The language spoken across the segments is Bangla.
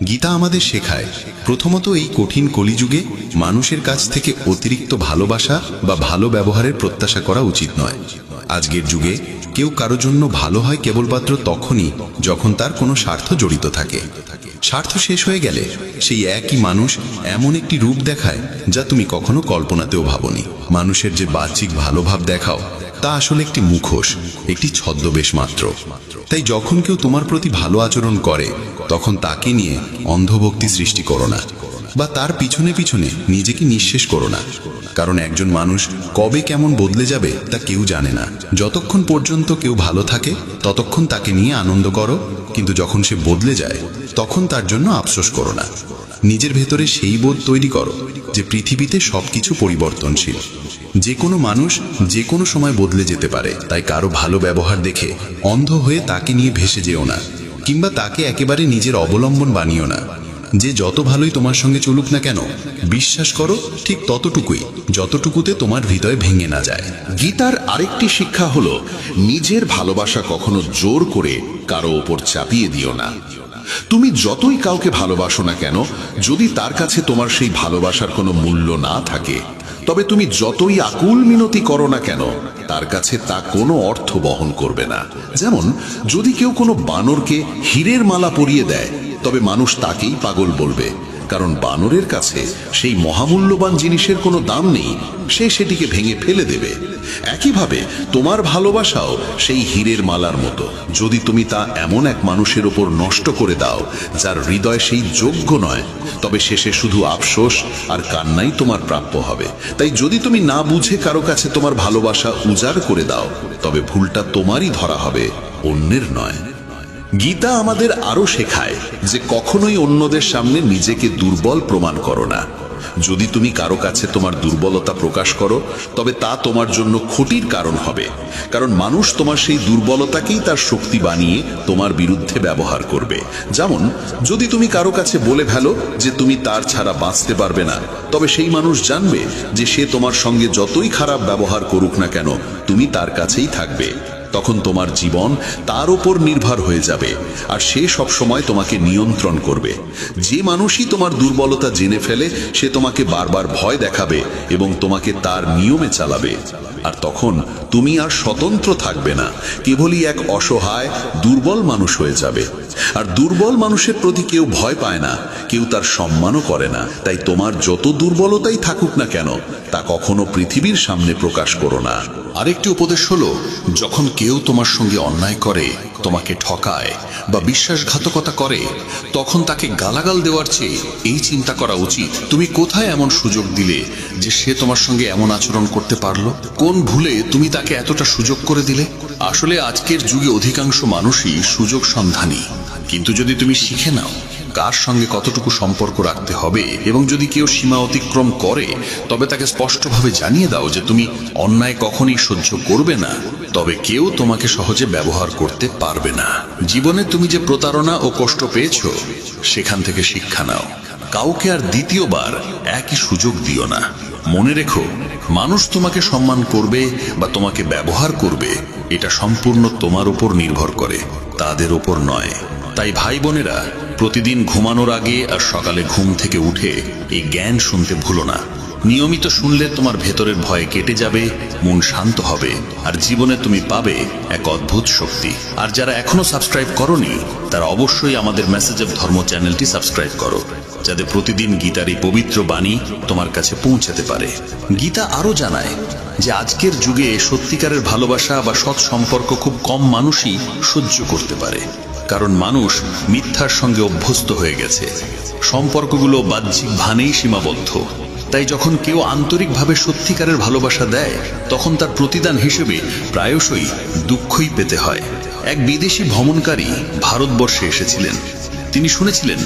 গীতা আমাদের শেখায় প্রথমত এই কঠিন কলিযুগে মানুষের কাছ থেকে অতিরিক্ত ভালোবাসা বা ভালো ব্যবহারের প্রত্যাশা করা উচিত নয়। আজকের যুগে কেউ কারো জন্য ভালো হয় কেবলমাত্র তখনই যখন তার কোনো স্বার্থ জড়িত থাকে। স্বার্থ শেষ হয়ে গেলে সেই একই মানুষ এমন একটি রূপ দেখায় যা তুমি কখনো কল্পনাতেও ভাবনি। মানুষের যে বাহ্যিক ভালোভাব দেখাও তা আসলে একটি মুখোশ, একটি ছদ্মবেশ মাত্র। তাই যখন কেউ তোমার প্রতি ভালো আচরণ করে তখন তাকে নিয়ে অন্ধভক্তি সৃষ্টি করো না, বা তার পিছনে পিছনে নিজেকে নিঃশেষ করো না। কারণ একজন মানুষ কবে কেমন বদলে যাবে তা কেউ জানে না। যতক্ষণ পর্যন্ত কেউ ভালো থাকে ততক্ষণ তাকে নিয়ে আনন্দ করো, কিন্তু যখন সে বদলে যায় তখন তার জন্য আফসোস করো না। নিজের ভেতরে সেই বোধ তৈরি করো যে পৃথিবীতে সবকিছু পরিবর্তনশীল। যে কোনো মানুষ যে কোনো সময় বদলে যেতে পারে। তাই কারো ভালো ব্যবহার দেখে অন্ধ হয়ে তাকে নিয়ে ভেসে যেও না, কিংবা তাকে একেবারে নিজের অবলম্বন বানিও না। যে যত ভালোই তোমার সঙ্গে চলুক না কেন, বিশ্বাস করো ঠিক ততটুকুই যতটুকুতে তোমার হৃদয় ভেঙে না যায়। গীতার আরেকটি শিক্ষা হলো নিজের ভালোবাসা কখনো জোর করে কারো ওপর চাপিয়ে দিও না। তুমি যতই কাউকে ভালোবাসো না কেন, যদি তার কাছে তোমার সেই ভালোবাসার কোনো মূল্য না থাকে, তবে তুমি যতই আকুল মিনতি করো না কেন তার কাছে তা কোনো অর্থ বহন করবে না। যেমন যদি কেউ কোনো বানরকে হীরের মালা পরিয়ে দেয়, তবে মানুষ তাকেই পাগল বলবে, কারণ বানরের কাছে সেই মহামূল্যবান জিনিসের কোনো দাম নেই, সে সেটিকে ভেঙে ফেলে দেবে। একইভাবে তোমার ভালোবাসাও সেই হীরের মালার মতো। যদি তুমি তা এমন এক মানুষের ওপর নষ্ট করে দাও যার হৃদয় সেই যোগ্য নয়, তবে শেষে শুধু আফসোস আর কান্নাই তোমার প্রাপ্য হবে। তাই যদি তুমি না বুঝে কারো কাছে তোমার ভালোবাসা উজাড় করে দাও, তবে ভুলটা তোমারই ধরা হবে, অন্যের নয়। গীতা আমাদের আরো শেখায় যে কখনোই অন্যদের সামনে নিজেকে দুর্বল প্রমাণ করো না। যদি তুমি কারো কাছে তোমার দুর্বলতা প্রকাশ করো, তবে তা তোমার জন্য ক্ষতির কারণ হবে, কারণ মানুষ তোমার সেই দুর্বলতাকেই তার শক্তি বানিয়ে তোমার বিরুদ্ধে ব্যবহার করবে। যেমন যদি তুমি কারো কাছে বলে ফেলো যে তুমি তার ছাড়া বাঁচতে পারবে না, তবে সেই মানুষ জানবে যে সে তোমার সঙ্গে যতই খারাপ ব্যবহার করুক না কেন তুমি তার কাছেই থাকবে। তখন তোমার জীবন তার উপর নির্ভর হয়ে যাবে, আর সে সব সময় তোমাকে নিয়ন্ত্রণ করবে। যে মানুষই তোমার দুর্বলতা জেনে ফেলে সে তোমাকে বারবার ভয় দেখাবে এবং তোমাকে তার নিয়মে চালাবে। আর তখন তুমি আর স্বতন্ত্র থাকবে না, কেবলই এক অসহায় দুর্বল মানুষ হয়ে যাবে। আর দুর্বল মানুষের প্রতি কেউ ভয় পায় না, কেউ তার সম্মানও করে না। তাই তোমার যত দুর্বলতাই থাকুক না কেন তা কখনো পৃথিবীর সামনে প্রকাশ করো না। আরেকটি উপদেশ হলো, যখন কেউ তোমার সঙ্গে অন্যায় করে, তোমাকে ঠকায় বা বিশ্বাসঘাতকতা করে, তখন তাকে গালাগাল দেওয়ার চেয়ে এই চিন্তা করা উচিত তুমি কোথায় এমন সুযোগ দিলে যে সে তোমার সঙ্গে এমন আচরণ করতে পারলো। কোন ভুলে তুমি তাকে এতটা সুযোগ করে দিলে। আসলে আজকের যুগে অধিকাংশ মানুষই সুযোগ সন্ধানী, কিন্তু যদি তুমি শিখে নাও কার সঙ্গে কতটুকু সম্পর্ক রাখতে হবে, এবং যদি কেউ সীমা অতিক্রম করে তবে তাকে স্পষ্টভাবে জানিয়ে দাও যে তুমি অন্যায় কখনই সহ্য করবে না, তবে কেউ তোমাকে সহজে ব্যবহার করতে পারবে না। জীবনে তুমি যে প্রতারণা ও কষ্ট পেয়েছো সেখান থেকে শিক্ষা নাও। কাউকে আর দ্বিতীয়বার একই সুযোগ দিও না। মনে রেখো, মানুষ তোমাকে সম্মান করবে বা তোমাকে ব্যবহার করবে এটা সম্পূর্ণ তোমার উপর নির্ভর করে, তাদের উপর নয়। তাই ভাই বোনেরা, প্রতিদিন ঘুমানোর আগে আর সকালে ঘুম থেকে উঠে এই জ্ঞান শুনতে ভুলো না। নিয়মিত শুনলে তোমার ভেতরের ভয় কেটে যাবে, মন শান্ত হবে, আর জীবনে তুমি পাবে এক অদ্ভুত শক্তি। আর যারা এখনো সাবস্ক্রাইব করোনি তারা অবশ্যই আমাদের মেসেজ অফ ধর্ম চ্যানেলটি সাবস্ক্রাইব করো, যাতে প্রতিদিন গীতার এই পবিত্র বাণী তোমার কাছে পৌঁছাতে পারে। গীতা আরো জানায় যে আজকের যুগে সত্যিকারের ভালোবাসা বা সৎ সম্পর্ক খুব কম মানুষই সহ্য করতে পারে, কারণ মানুষ মিথ্যার সঙ্গে অভ্যস্ত হয়ে গেছে। সম্পর্কগুলো বাহ্যিক ভানেই সীমাবদ্ধ। তাই যখন কেউ আন্তরিকভাবে সত্যিকারের ভালোবাসা দেয় তখন তার প্রতিদান হিসেবে প্রায়শই দুঃখই পেতে হয়। এক বিদেশি ভ্রমণকারী ভারতবর্ষে এসেছিলেন। তিনি শুনেছিলেন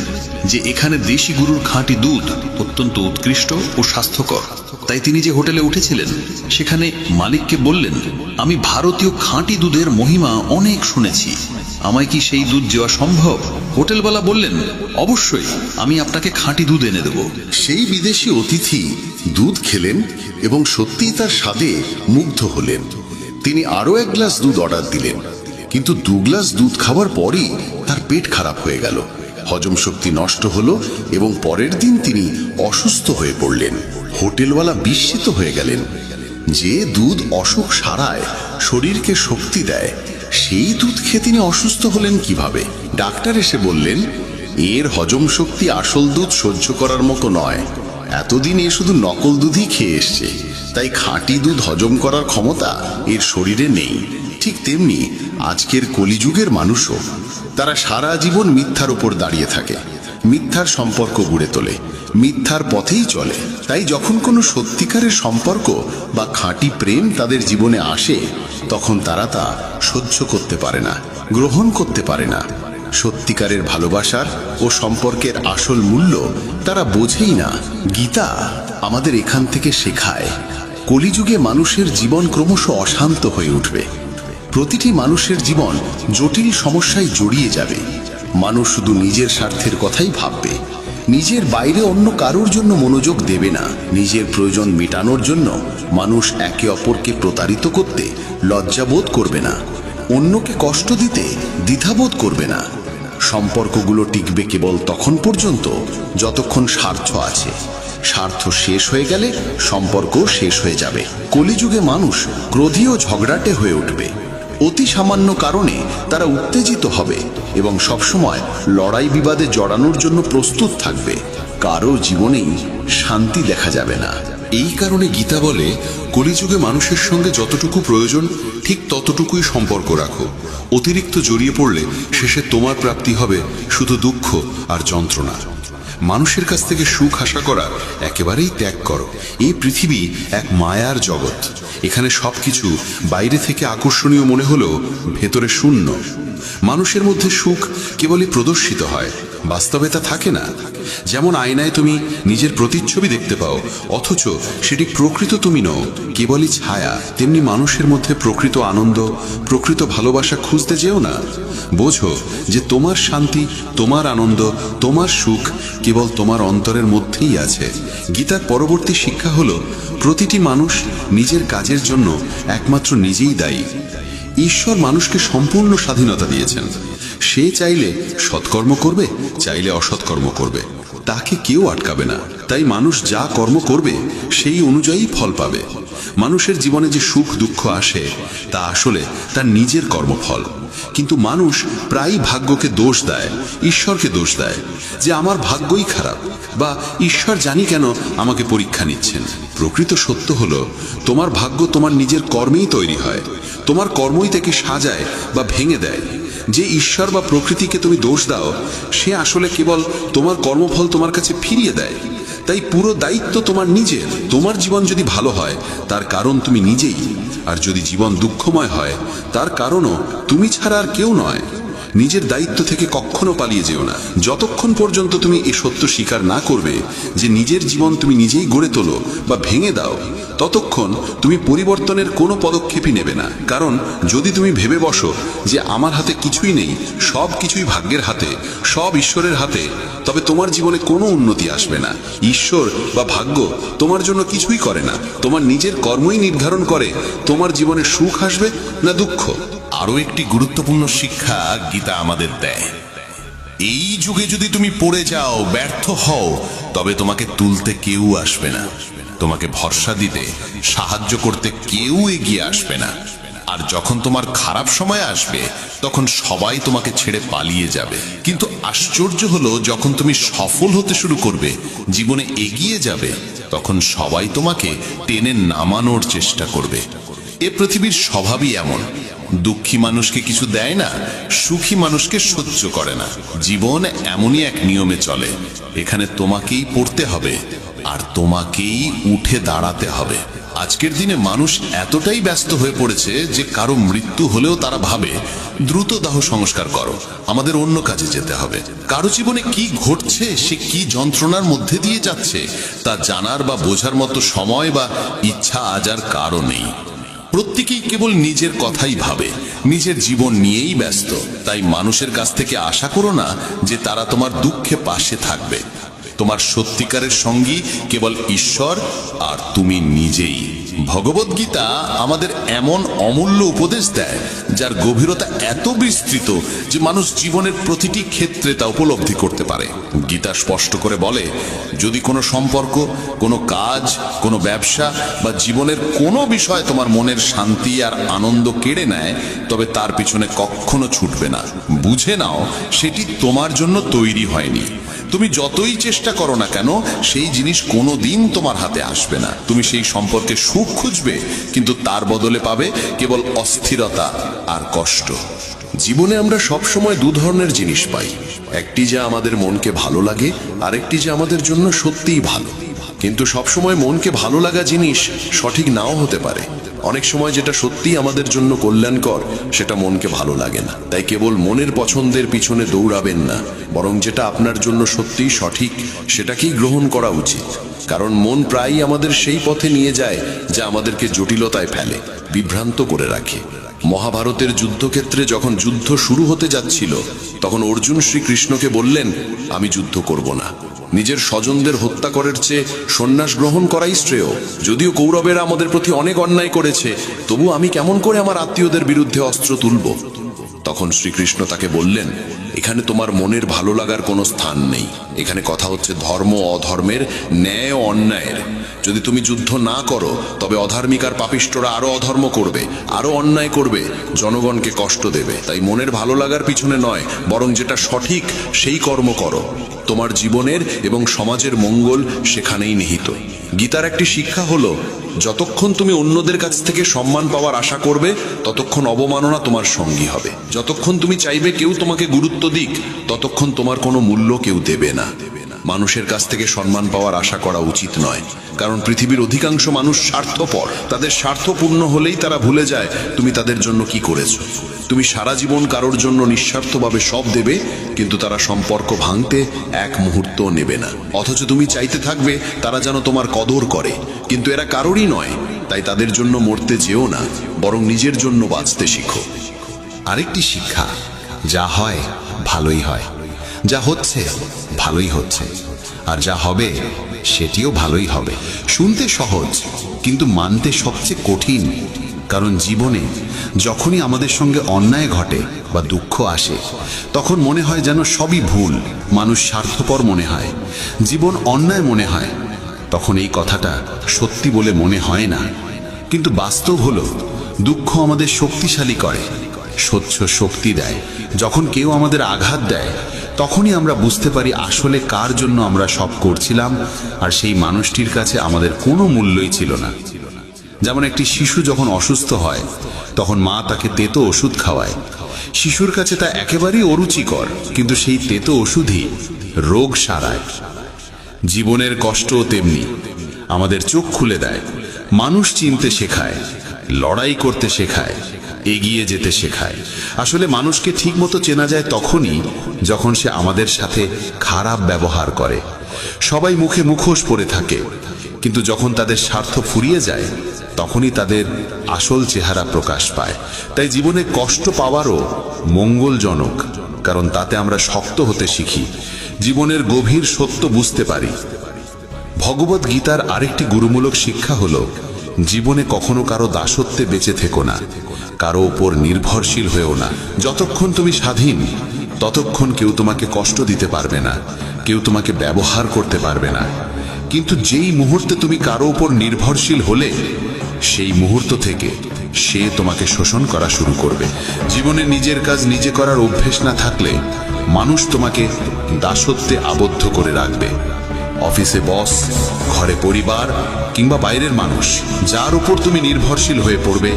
যে এখানে দেশি গরুর খাঁটি দুধ অত্যন্ত উৎকৃষ্ট ও স্বাস্থ্যকর। তাই তিনি যে হোটেলে উঠেছিলেন সেখানে মালিককে বললেন, আমি ভারতীয় খাঁটি দুধের মহিমা অনেক শুনেছি, আমায় কি সেই দুধ দেওয়া সম্ভব? হোটেলওয়ালা বললেন, অবশ্যই, আমি আপনাকে খাঁটি দুধ এনে দেব। সেই বিদেশি অতিথি দুধ খেলেন এবং সত্যিই তার স্বাদে মুগ্ধ হলেন। তিনি আরো এক গ্লাস দুধ অর্ডার দিলেন, কিন্তু 2 গ্লাস দুধ খাওয়ার পরই তার পেট খারাপ হয়ে গেল। হজম শক্তি নষ্ট হলো এবং পরের দিন তিনি অসুস্থ হয়ে পড়লেন। হোটেলওয়ালা বিস্মিত হয়ে গেলেন। যে দুধ অসুখ সারায়, শরীরকে শক্তি দেয়, সেই দুধ খেয়ে তিনি অসুস্থ হলেন কিভাবে? ডাক্তার এসে বললেন, এর হজম শক্তি আসল দুধ সহ্য করার মতো নয়। এতদিন এ শুধু নকল দুধই খেয়ে এসছে, তাই খাঁটি দুধ হজম করার ক্ষমতা এর শরীরে নেই। ঠিক তেমনি আজকের কলিযুগের মানুষও, তারা সারা জীবন মিথ্যার উপর দাঁড়িয়ে থাকে, মিথ্যার সম্পর্ক গড়ে তোলে, মিথ্যার পথেই চলে। তাই যখন কোনো সত্যিকারের সম্পর্ক বা খাঁটি প্রেম তাদের জীবনে আসে, তখন তারা তা সহ্য করতে পারে না, গ্রহণ করতে পারে না। সত্যিকারের ভালোবাসার ও সম্পর্কের আসল মূল্য তারা বোঝেই না। গীতা আমাদের এখান থেকে শেখায়, কলিযুগে মানুষের জীবন ক্রমশ অশান্ত হয়ে উঠবে। প্রতিটি মানুষের জীবন জটিল সমস্যায় জড়িয়ে যাবে। মানুষ শুধু নিজের স্বার্থের কথাই ভাববে, নিজের বাইরে অন্য কারোর জন্য মনোযোগ দেবে না। নিজের প্রয়োজন মেটানোর জন্য মানুষ একে অপরকে প্রতারিত করতে লজ্জাবোধ করবে না, অন্যকে কষ্ট দিতে দ্বিধাবোধ করবে না। সম্পর্কগুলো টিকবে কেবল তখন পর্যন্ত যতক্ষণ স্বার্থ আছে। স্বার্থ শেষ হয়ে গেলে সম্পর্ক শেষ হয়ে যাবে। কলিযুগে মানুষ ক্রোধী ও ঝগড়াটে হয়ে উঠবে। অতি সামান্য কারণে তারা উত্তেজিত হবে এবং সবসময় লড়াই বিবাদে জড়ানোর জন্য প্রস্তুত থাকবে। কারো জীবনেই শান্তি দেখা যাবে না। এই কারণে গীতা বলে, কলিযুগে মানুষের সঙ্গে যতটুকু প্রয়োজন ঠিক ততটুকুই সম্পর্ক রাখো। অতিরিক্ত জড়িয়ে পড়লে শেষে তোমার প্রাপ্তি হবে শুধু দুঃখ আর যন্ত্রণা। মানুষের কাছ থেকে সুখ আশা করা একেবারেই ত্যাগ করো। এই পৃথিবী এক মায়ার জগৎ। এখানে সবকিছু বাইরে থেকে আকর্ষণীয় মনে হলেও ভেতরে শূন্য। মানুষের মধ্যে সুখ কেবলই প্রদর্শিত হয়, বাস্তবে তা থাকে না। যেমন আয়নায় তুমি নিজের প্রতিচ্ছবি দেখতে পাও, অথচ সেটি প্রকৃত তুমি নও, কেবলই ছায়া। তেমনি মানুষের মধ্যে প্রকৃত আনন্দ, প্রকৃত ভালোবাসা খুঁজতে যেও না। বোঝো যে তোমার শান্তি, তোমার আনন্দ, তোমার সুখ কেবল তোমার অন্তরের মধ্যেই আছে। গীতার পরবর্তী শিক্ষা হলো, প্রতিটি মানুষ নিজের কাজের জন্য একমাত্র নিজেই দায়ী। ঈশ্বর মানুষকে সম্পূর্ণ স্বাধীনতা দিয়েছেন। সে চাইলে সৎকর্ম করবে, চাইলে অসৎকর্ম করবে, তাকে কেউ আটকাবে না। তাই মানুষ যা কর্ম করবে সেই অনুযায়ী ফল পাবে। মানুষের জীবনে যে সুখ দুঃখ আসে তা আসলে তার নিজের কর্মফল। কিন্তু মানুষ প্রায়ই ভাগ্যকে দোষ দেয়, ঈশ্বরকে দোষ দেয় যে আমার ভাগ্যই খারাপ, বা ঈশ্বর জানি কেন আমাকে পরীক্ষা নিচ্ছেন। প্রকৃত সত্য হলো, তোমার ভাগ্য তোমার নিজের কর্মেই তৈরি হয়। তোমার কর্মই তাকে সাজায় বা ভেঙে দেয়। যে ঈশ্বর বা প্রকৃতিকে তুমি দোষ দাও, সে আসলে কেবল তোমার কর্মফল তোমার কাছে ফিরিয়ে দেয়। তাই পুরো দায়িত্ব তোমার নিজের। তোমার জীবন যদি ভালো হয় তার কারণ তুমি নিজেই, আর যদি জীবন দুঃখময় হয় তার কারণও তুমি ছাড়া আর কেউ নয়। নিজের দায়িত্ব থেকে কখনো পালিয়ে যেও না। যতক্ষণ পর্যন্ত তুমি এই সত্য স্বীকার না করবে যে নিজের জীবন তুমি নিজেই গড়ে তোলো বা ভেঙে দাও, ততক্ষণ তুমি পরিবর্তনের কোনো পদক্ষেপই নেবে না। কারণ যদি তুমি ভেবে বসো যে আমার হাতে কিছুই নেই, সব কিছুই ভাগ্যের হাতে, সব ঈশ্বরের হাতে, তবে তোমার জীবনে কোনো উন্নতি আসবে না। ঈশ্বর বা ভাগ্য তোমার জন্য কিছুই করে না। তোমার নিজের কর্মই নির্ধারণ করে তোমার জীবনে সুখ আসবে না দুঃখ। আরো একটি গুরুত্বপূর্ণ শিক্ষা গীতা আমাদের দেয়, এই যুগে যদি তুমি পড়ে যাও, ব্যর্থ হও, তবে তোমাকে তুলতে কেউ আসবে না, তোমাকে ভরসা দিতে, সাহায্য করতে কেউ এগিয়ে আসবে না। আর যখন তোমার খারাপ সময় আসবে তখন সবাই তোমাকে ছেড়ে পালিয়ে যাবে। কিন্তু আশ্চর্য হলো, যখন তুমি সফল হতে শুরু করবে, জীবনে এগিয়ে যাবে, তখন সবাই তোমাকে টেনে নামানোর চেষ্টা করবে। এ পৃথিবীর স্বভাবই এমন, দুঃখী মানুষকে কিছু দেয় না, সুখী মানুষকে সহ্য করে না। জীবন এমনই এক নিয়মে চলে। এখানে তোমাকেই পড়তে হবে আর তোমাকেই উঠে দাঁড়াতে হবে। আজকের দিনে মানুষ এতটাই ব্যস্ত হয়ে পড়েছে যে কারো মৃত্যু হলেও তারা ভাবে দ্রুত দাহ সংস্কার করো, আমাদের অন্য কাজে যেতে হবে। কারো জীবনে কি ঘটছে, সে কি যন্ত্রণার মধ্যে দিয়ে যাচ্ছে, তা জানার বা বোঝার মতো সময় বা ইচ্ছা আজ আর কারো নেই। প্রত্যেকেই কেবল নিজের কথাই ভাবে, নিজের জীবন নিয়েই ব্যস্ত। তাই মানুষের কাছ থেকে আশা করো না যে তারা তোমার দুঃখে পাশে থাকবে। তোমার সত্যিকারের সঙ্গী কেবল ঈশ্বর আর তুমি নিজেই। ভগবদ্গীতা আমাদের এমন অমূল্য উপদেশ দেয় যার গভীরতা এত বিস্তৃত যে মানুষ জীবনের প্রতিটি ক্ষেত্রে তা উপলব্ধি করতে পারে। গীতা স্পষ্ট করে বলে, যদি কোনো সম্পর্ক, কোনো কাজ, কোনো ব্যবসা বা জীবনের কোনো বিষয় তোমার মনের শান্তি আর আনন্দ কেড়ে নেয়, তবে তার পিছনে কখনো ছুটবে না। বুঝে নাও সেটি তোমার জন্য তৈরি হয়নি। তুমি যতই চেষ্টা করো না কেন, সেই জিনিস কোনোদিন তোমার হাতে আসবে না। তুমি সেই সম্পর্কে সুখ খুঁজবে, কিন্তু তার বদলে পাবে কেবল অস্থিরতা আর কষ্ট। জীবনে আমরা সব সময় দু ধরনের জিনিস পাই, একটি যা আমাদের মনকে ভালো লাগে, আরেকটি যা আমাদের জন্য সত্যিই ভালো। কিন্তু সবসময় মনকে ভালো লাগা জিনিস সঠিক নাও হতে পারে। অনেক সময় যেটা সত্যিই আমাদের জন্য কল্যাণকর সেটা মনকে ভালো লাগে না। তাই কেবল মনের পছন্দের পিছনে দৌড়াবেন না, বরং যেটা আপনার জন্য সত্যিই সঠিক সেটাকেই গ্রহণ করা উচিত। কারণ মন প্রায়ই আমাদের সেই পথে নিয়ে যায় যা আমাদেরকে জটিলতায় ফেলে, বিভ্রান্ত করে রাখে। মহাভারতের যুদ্ধক্ষেত্রে যখন যুদ্ধ শুরু হতে যাচ্ছিল, তখন অর্জুন শ্রীকৃষ্ণকে বললেন, আমি যুদ্ধ করব না। নিজের স্বজনদের হত্যা করার চেয়ে সন্ন্যাস গ্রহণ করাই শ্রেয়। যদিও কৌরবেরা আমাদের প্রতি অনেক অন্যায় করেছে, তবু আমি কেমন করে আমার আত্মীয়দের বিরুদ্ধে অস্ত্র তুলব? তখন শ্রীকৃষ্ণ তাকে বললেন, এখানে তোমার মনের ভালো লাগার কোনো স্থান নেই। এখানে কথা হচ্ছে ধর্ম অধর্মের, ন্যায় ও অন্যায়ের। যদি তুমি যুদ্ধ না করো, তবে অধার্মিক আর পাপিষ্টরা আরো অধর্ম করবে, আরো অন্যায় করবে, জনগণকে কষ্ট দেবে। তাই মনের ভালো লাগার পিছনে নয়, বরং যেটা সঠিক সেই কর্ম করো। তোমার জীবনের এবং সমাজের মঙ্গল সেখানেই নিহিত। গীতার একটি শিক্ষা হলো, যতক্ষণ তুমি অন্যদের কাছ থেকে সম্মান পাওয়ার আশা করবে, ততক্ষণ অবমাননা তোমার সঙ্গী হবে। যতক্ষণ তুমি চাইবে কেউ তোমাকে গুরুত্ব দিক, ততক্ষণ তোমার কোনো মূল্য কেউ দেবে না। মানুষের কাছ থেকে সম্মান পাওয়ার আশা করা উচিত নয়, কারণ পৃথিবীর অধিকাংশ মানুষ স্বার্থপর। তাদের স্বার্থ পূর্ণ হলেই তারা ভুলে যায় তুমি তাদের জন্য কি করেছো। তুমি সারা জীবন কারোর জন্য নিঃস্বার্থভাবে সব দেবে, কিন্তু তারা সম্পর্ক ভাঙতে এক মুহূর্ত নেবে না। অথচ তুমি চাইতে থাকবে তারা যেন তোমার কদর করে, কিন্তু এরা কারোরই নয়। তাই তাদের জন্য মরতে যেও না, বরং নিজের জন্য বাঁচতে শিখো। আরেকটি শিক্ষা, যা হয় ভালোই হয়, যা হচ্ছে ভালোই হচ্ছে, আর যা হবে সেটিও ভালোই হবে। শুনতে সহজ, কিন্তু মানতে সবচেয়ে কঠিন। কারণ জীবনে যখনই আমাদের সঙ্গে অন্যায় ঘটে বা দুঃখ আসে, তখন মনে হয় যেন সবই ভুল। মানুষ স্বার্থপর মনে হয়, জীবন অন্যায় মনে হয়। তখন এই কথাটা সত্যি বলে মনে হয় না, কিন্তু বাস্তব হলো দুঃখ আমাদের শক্তিশালী করে, সহ্য শক্তি দেয়। যখন কেউ আমাদের আঘাত দেয়, তখনই আমরা বুঝতে পারি আসলে কার জন্য আমরা সব করছিলাম, আর সেই মানুষটির কাছে আমাদের কোনো মূল্যই ছিল না। যেমন একটি শিশু যখন অসুস্থ হয়, তখন মা তাকে তেতো ওষুধ খাওয়ায়। শিশুর কাছে তা একেবারেই অরুচিকর, কিন্তু সেই তেতো ওষুধই রোগ সারায়। জীবনের কষ্টও তেমনি আমাদের চোখ খুলে দেয়, মানুষ চিনতে শেখায়, লড়াই করতে শেখায়, এগিয়ে যেতে শেখায়। আসলে মানুষকে ঠিকমতো চেনা যায় তখনই যখন সে আমাদের সাথে খারাপ ব্যবহার করে। সবাই মুখে মুখোশ পরে থাকে, কিন্তু যখন তাদের স্বার্থ ফুরিয়ে যায়, তখনই তাদের আসল চেহারা প্রকাশ পায়। তাই জীবনে কষ্ট পাওয়ারও মঙ্গলজনক, কারণ তাতে আমরা শক্ত হতে শিখি, জীবনের গভীর সত্য বুঝতে পারি। ভগবদ্ গীতার আরেকটি গুরুমূলক শিক্ষা হলো, জীবনে কখনো কারো দাসত্বে বেঁচে থেকো না, কারো উপর নির্ভরশীল হয়েও না। যতক্ষণ তুমি স্বাধীন, ততক্ষণ কেউ তোমাকে কষ্ট দিতে পারবে না, কেউ তোমাকে ব্যবহার করতে পারবে না। কিন্তু যেই মুহূর্তে তুমি কারো উপর নির্ভরশীল হলে, সেই মুহূর্ত থেকে সে তোমাকে শোষণ করা শুরু করবে। জীবনে নিজের কাজ নিজে করার অভ্যেস না থাকলে মানুষ তোমাকে দাসত্বে আবদ্ধ করে রাখবে। অফিসে বস, ঘরে পরিবার কিংবা বাইরের মানুষ, যার উপর তুমি নির্ভরশীল হয়ে পড়বে,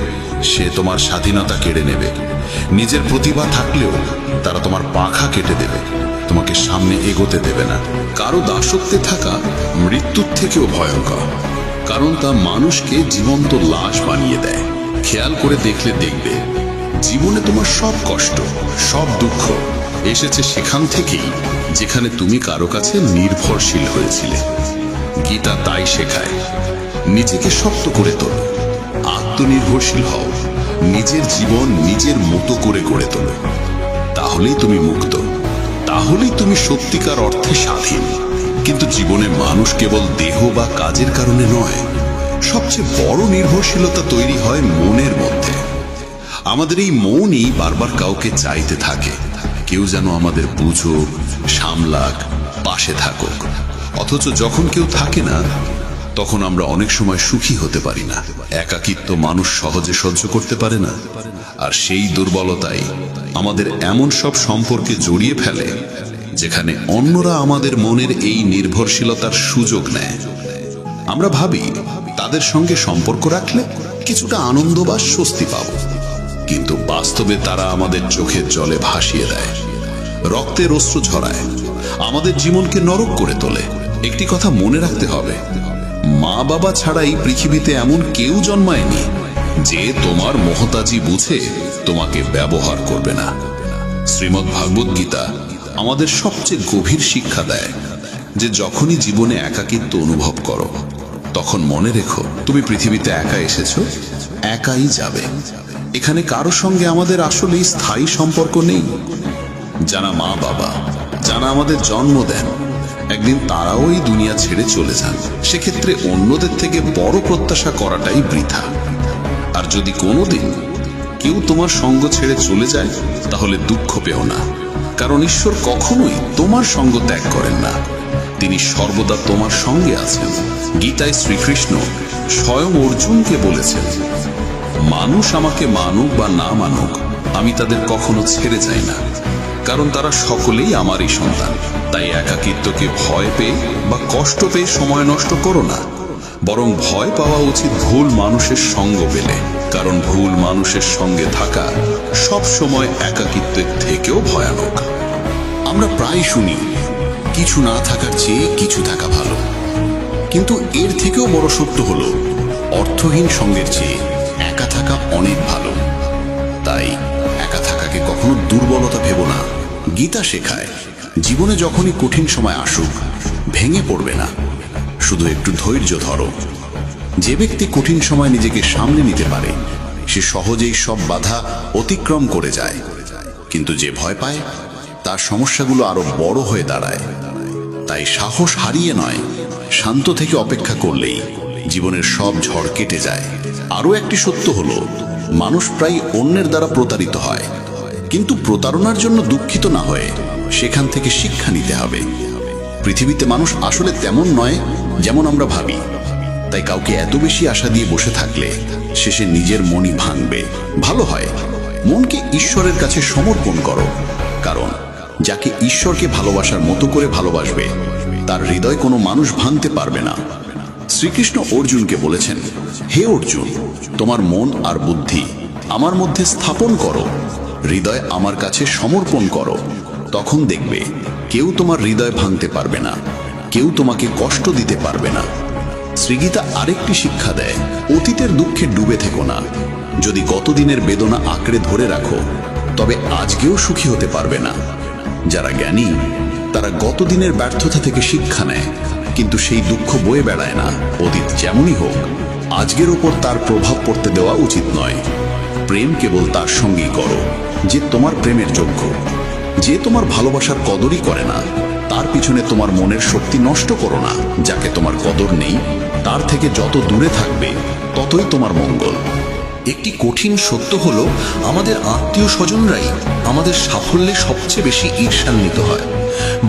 সে তোমার স্বাধীনতা কেড়ে নেবে। নিজের প্রতিভা থাকলেও তারা তোমার পাখা কেটে দেবে, তোমাকে সামনে এগোতে দেবে না। কারো দাসত্বে থাকা মৃত্যুর থেকেও ভয়ঙ্কর, কারণ তা মানুষকে জীবন্ত লাশ বানিয়ে দেয়। খেয়াল করে দেখলে দেখবে, জীবনে তোমার সব কষ্ট, সব দুঃখ এসেছে সেখান থেকেই যেখানে তুমি কারো কাছে নির্ভরশীল হয়েছিলে। গীতা তাই শেখায়, নিজেকে শক্ত করে তোলো, আত্মনির্ভরশীল হও, নিজের জীবন নিজের মতো করে গড়ে তোলো। তাহলেই তুমি মুক্ত, তাহলেই তুমি সত্যিকার অর্থে স্বাধীন। কিন্তু জীবনে মানুষ কেবল দেহ বা কাজের কারণে নয়, সবচেয়ে বড় নির্ভরশীলতা তৈরি হয় মনের মধ্যে। আমাদের এই মনই বারবার কাউকে চাইতে থাকে, কেউ যেন আমাদের বুঝুক, সামলাক, পাশে থাকুক। অথচ যখন কেউ থাকে না, তখন আমরা অনেক সময় সুখী হতে পারি না। একাকিত্ব মানুষ সহজে সহ্য করতে পারে না, আর সেই দুর্বলতাই আমাদের এমন সব সম্পর্কে জড়িয়ে ফেলে যেখানে অন্যরা আমাদের মনের এই নির্ভরশীলতার সুযোগ নেয়। আমরা ভাবি তাদের সঙ্গে সম্পর্ক রাখলে কিছুটা আনন্দ বা স্বস্তি পাব, কিন্তু বাস্তবে তারা আমাদের চোখের জলে ভাসিয়ে দেয়, রক্তের অশ্রু ঝরায়, আমাদের জীবনকে নরক করে তোলে। একটি কথা মনে রাখতে হবে, মা বাবা ছাড়াই পৃথিবীতে এমন কেউ জন্মায়নি যে তোমার মহতাজি বুঝে তোমাকে ব্যবহার করবে না। শ্রীমদ্ ভাগবত গীতা আমাদের সবচেয়ে গভীর শিক্ষা দেয় যে যখনই জীবনে একাকিত্ব অনুভব করো, তখন মনে রেখো তুমি পৃথিবীতে একা এসেছো, একাই যাবে। এখানে কারো সঙ্গে আমাদের আসলেই স্থায়ী সম্পর্ক নেই। যারা মা বাবা, যারা আমাদের জন্ম দেন, একদিন তারাও এই দুনিয়া ছেড়ে চলে যান। সেক্ষেত্রে অন্যদের থেকে বড় প্রত্যাশা করাটাই বৃথা। আর যদি কোনোদিন কেউ তোমার সঙ্গ ছেড়ে চলে যায়, তাহলে দুঃখ পেও না, কারণ ঈশ্বর কখনোই তোমার সঙ্গ ত্যাগ করেন না। তিনি সর্বদা তোমার সঙ্গে আছেন। গীতায় শ্রীকৃষ্ণ স্বয়ং অর্জুনকে বলেছেন, মানুষ আমাকে মানুক বা না মানুক, আমি তাদের কখনো ছেড়ে যাই না, কারণ তারা সকলেই আমারই সন্তান। তাই একাকিত্বকে ভয় পেয়ে বা কষ্ট পেয়ে সময় নষ্ট করো না, বরং ভয় পাওয়া উচিত ভুল মানুষের সঙ্গ পেলে, কারণ ভুল মানুষের সঙ্গে থাকা সব সময় একাকিত্বের থেকেও ভয়ানক। আমরা প্রায় শুনি কিছু না থাকার চেয়ে কিছু থাকা ভালো, কিন্তু এর থেকেও বড় সত্য হলো অর্থহীন সঙ্গের চেয়ে একা থাকা অনেক ভালো। তাই একা থাকাকে কখনো দুর্বলতা ভেবো না। গীতা শেখায়, জীবনে যখনই কঠিন সময় আসুক, ভেঙে পড়বে না, শুধু একটু ধৈর্য ধরো। যে ব্যক্তি কঠিন সময় নিজেকে সামলে নিতে পারে, সে সহজেই সব বাধা অতিক্রম করে যায়। কিন্তু যে ভয় পায়, তার সমস্যাগুলো আরো বড় হয়ে দাঁড়ায়। তাই সাহস হারিয়ে নয়, শান্ত থেকে অপেক্ষা করলেই জীবনের সব ঝড় কেটে যায়। আরো একটি সত্য হলো, মানুষ প্রায় অন্যের দ্বারা প্রতারিত হয়, কিন্তু প্রতারণার জন্য দুঃখিত না হয়ে সেখান থেকে শিক্ষা নিতে হবে। পৃথিবীতে মানুষ আসলে তেমন নয় যেমন আমরা ভাবি। তাই কাউকে এত বেশি আশা দিয়ে বসে থাকলে শেষে নিজের মনই ভাঙবে। ভালো হয় মনকে ঈশ্বরের কাছে সমর্পণ করো, কারণ যাকে ঈশ্বরকে ভালোবাসার মতো করে ভালোবাসবে, তার হৃদয় কোনো মানুষ ভাঙতে পারবে না। শ্রীকৃষ্ণ অর্জুনকে বলেছেন, হে অর্জুন, তোমার মন আর বুদ্ধি আমার মধ্যে স্থাপন করো, হৃদয় আমার কাছে সমর্পণ করো, তখন দেখবে কেউ তোমার হৃদয় ভাঙতে পারবে না, কেউ তোমাকে কষ্ট দিতে পারবে না। শ্রীগীতা আরেকটি শিক্ষা দেয়, অতীতের দুঃখে ডুবে থেকো না। যদি গতদিনের বেদনা আঁকড়ে ধরে রাখো, তবে আজকেও সুখী হতে পারবে না। যারা জ্ঞানী, তারা গতদিনের ব্যর্থতা থেকে শিক্ষা নেয়, কিন্তু সেই দুঃখ বয়ে বেড়ায় না। অতীত যেমনই হোক, আজকের ওপর তার প্রভাব পড়তে দেওয়া উচিত নয়। প্রেম কেবল তার সঙ্গেই করো যে তোমার প্রেমের যোগ্য। যে তোমার ভালোবাসার কদরই করে না, তার পিছনে তোমার মনের শক্তি নষ্ট করো না। যাকে তোমার কদর নেই, তার থেকে যত দূরে থাকবে, ততই তোমার মঙ্গল। একটি কঠিন সত্য হলো, আমাদের আত্মীয় স্বজনরাই আমাদের সাফল্যে সবচেয়ে বেশি ঈর্ষান্বিত হয়।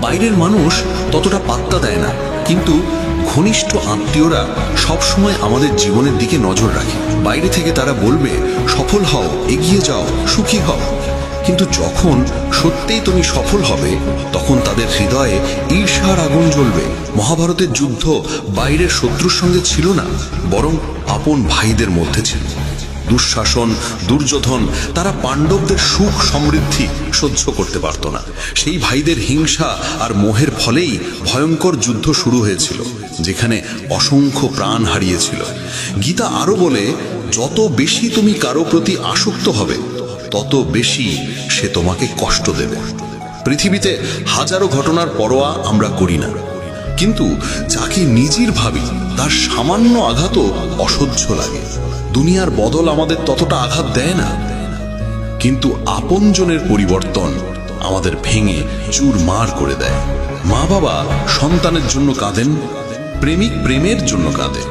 বাইরের মানুষ ততটা পাত্তা দেয় না, কিন্তু ঘনিষ্ঠ আত্মীয়রা সবসময় আমাদের জীবনের দিকে নজর রাখে। বাইরে থেকে তারা বলবে, সফল হও, এগিয়ে যাও, সুখী হও, কিন্তু যখন সত্যিই তুমি সফল হবে, তখন তাদের হৃদয়ে ঈর্ষার আগুন জ্বলবে। মহাভারতের যুদ্ধ বাইরের শত্রুর সঙ্গে ছিল না, বরং আপন ভাইদের মধ্যে ছিল। দুঃশাসন, দুর্যোধন, তারা পাণ্ডবদের সুখ সমৃদ্ধি সহ্য করতে পারত না। সেই ভাইদের হিংসা আর মোহের ফলেই ভয়ঙ্কর যুদ্ধ শুরু হয়েছিল, যেখানে অসংখ্য প্রাণ হারিয়েছিল। গীতা আরো বলে, যত বেশি তুমি কারো প্রতি আসক্ত হবে, তত বেশি সে তোমাকে কষ্ট দেবে। পৃথিবীতে হাজারো ঘটনার পরোয়া আমরা করি না, কিন্তু যাকে নিজের ভাবি, তার সামান্য আঘাতও অসহ্য লাগে। দুনিয়ার বদল আমাদের ততটা আঘাত দেয় না, কিন্তু আপনজনের পরিবর্তন আমাদের ভেঙে চুরমার করে দেয়। মা বাবা সন্তানের জন্য কাঁদেন, প্রেমিক প্রেমের জন্য কাঁদে,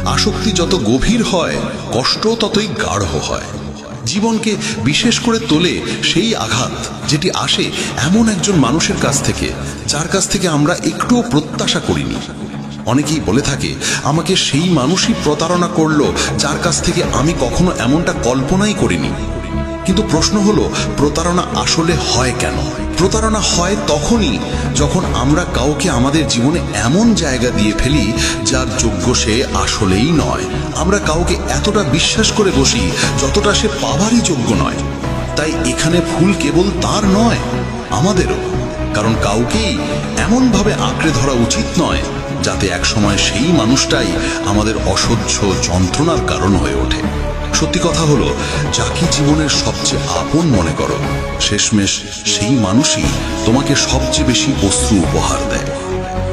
আসক্তি যত গভীর হয় কষ্ট ততই গাঢ় হয়। জীবনকে বিশেষ করে তোলে সেই আঘাত যেটি আসে এমন একজন মানুষের কাছ থেকে যার কাছ থেকে আমরা একটুও প্রত্যাশা করিনি। অনেকেই বলে থাকে, আমাকে সেই মানুষই প্রতারণা করলো যার কাছ থেকে আমি কখনো এমনটা কল্পনাই করিনি। কিন্তু প্রশ্ন হলো, প্রতারণা আসলে হয় কেন? প্রতারণা হয় তখনই যখন আমরা কাউকে আমাদের জীবনে এমন জায়গা দিয়ে ফেলি যার যোগ্য সে আসলেই নয়। আমরা কাউকে এতটা বিশ্বাস করে বসি যতটা সে পাওয়ারই যোগ্য নয়। তাই এখানে ভুল কেবল তার নয়, আমাদেরও। কারণ কাউকেই এমনভাবে আঁকড়ে ধরা উচিত নয় যাতে একসময় সেই মানুষটাই আমাদের অসহ্য যন্ত্রণার কারণ হয়ে ওঠে। সত্যি কথা হলো, যাকে জীবনের সবচেয়ে আপন মনে করো, শেষমেশ সেই মানুষই তোমাকে সবচেয়ে বেশি অশ্রু উপহার দেয়।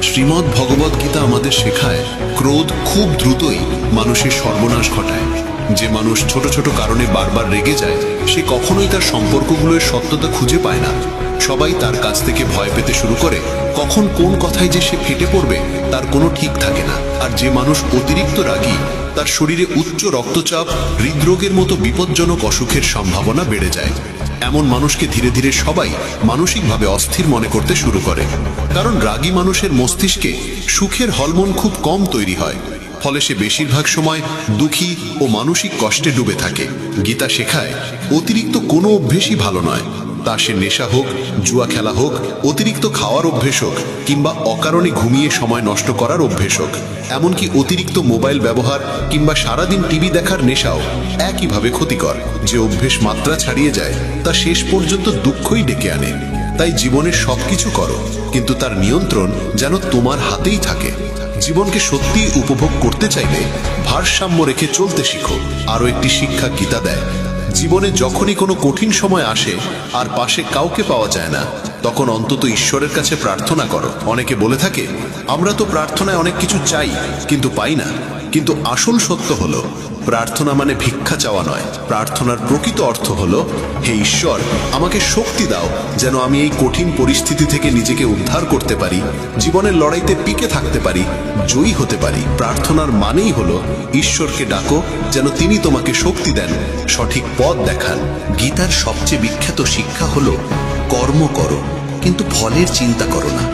শ্রীমদ্ ভগবদ গীতা আমাদের শেখায়, ক্রোধ খুব দ্রুতই মানুষের সর্বনাশ ঘটায়। যে মানুষ ছোট ছোট কারণে বারবার রেগে যায়, সে কখনোই তার সম্পর্কগুলোর সত্যতা খুঁজে পায় না। সবাই তার কাছ থেকে ভয় পেতে শুরু করে। কখন কোন কথায় যে সে ফেটে পড়বে তার কোনো ঠিক থাকে না। আর যে মানুষ অতিরিক্ত রাগী, তার শরীরে উচ্চ রক্তচাপ, হৃদরোগের মতো বিপজ্জনক অসুখের সম্ভাবনা বেড়ে যায়। এমন মানুষকে ধীরে ধীরে সবাই মানসিকভাবে অস্থির মনে করতে শুরু করে। কারণ রাগী মানুষের মস্তিষ্কে সুখের হরমোন খুব কম তৈরি হয়, ফলে সে বেশিরভাগ সময় দুঃখী ও মানসিক কষ্টে ডুবে থাকে। গীতা শেখায়, অতিরিক্ত কোনো অভ্যেসই ভালো নয়। তা সে নেশা হোক, জুয়া খেলা হোক, অতিরিক্ত খাওয়ার অভ্যেস হোক, কিংবা অকারণে ঘুমিয়ে সময় নষ্ট করার অভ্যেস হোক, এমনকি অতিরিক্ত মোবাইল ব্যবহার কিংবা সারাদিন টিভি দেখার নেশাও একইভাবে ক্ষতিকর। যে অভ্যেস মাত্রা ছাড়িয়ে যায় তা শেষ পর্যন্ত দুঃখই ডেকে আনে। তাই জীবনের সবকিছু করো, কিন্তু তার নিয়ন্ত্রণ যেন তোমার হাতেই থাকে। জীবনকে সত্যিই উপভোগ করতে চাইলে ভারসাম্য রেখে চলতে শিখো। আরও একটি শিক্ষা গীতা দেয়, জীবনে যখনই কোনো কঠিন সময় আসে আর পাশে কাউকে পাওয়া যায় না, তখন অন্তত ঈশ্বরের কাছে প্রার্থনা করো। অনেকে বলে থাকে, আমরা তো প্রার্থনায় অনেক কিছু চাই কিন্তু পাই না। কিন্তু আসল সত্য হলো, প্রার্থনা মানে ভিক্ষা চাওয়া নয়। প্রার্থনার প্রকৃত অর্থ হলো, হে ঈশ্বর, আমাকে শক্তি দাও যেন আমি এই কঠিন পরিস্থিতি থেকে নিজেকে উদ্ধার করতে পারি, জীবনের লড়াইতে টিকে থাকতে পারি, জয়ী হতে পারি। প্রার্থনার মানেই হলো ঈশ্বরকে ডাকো যেন তিনি তোমাকে শক্তি দেন, সঠিক পথ দেখান। গীতার সবচেয়ে বিখ্যাত শিক্ষা হলো, কর্ম করো কিন্তু ফলের চিন্তা করো না।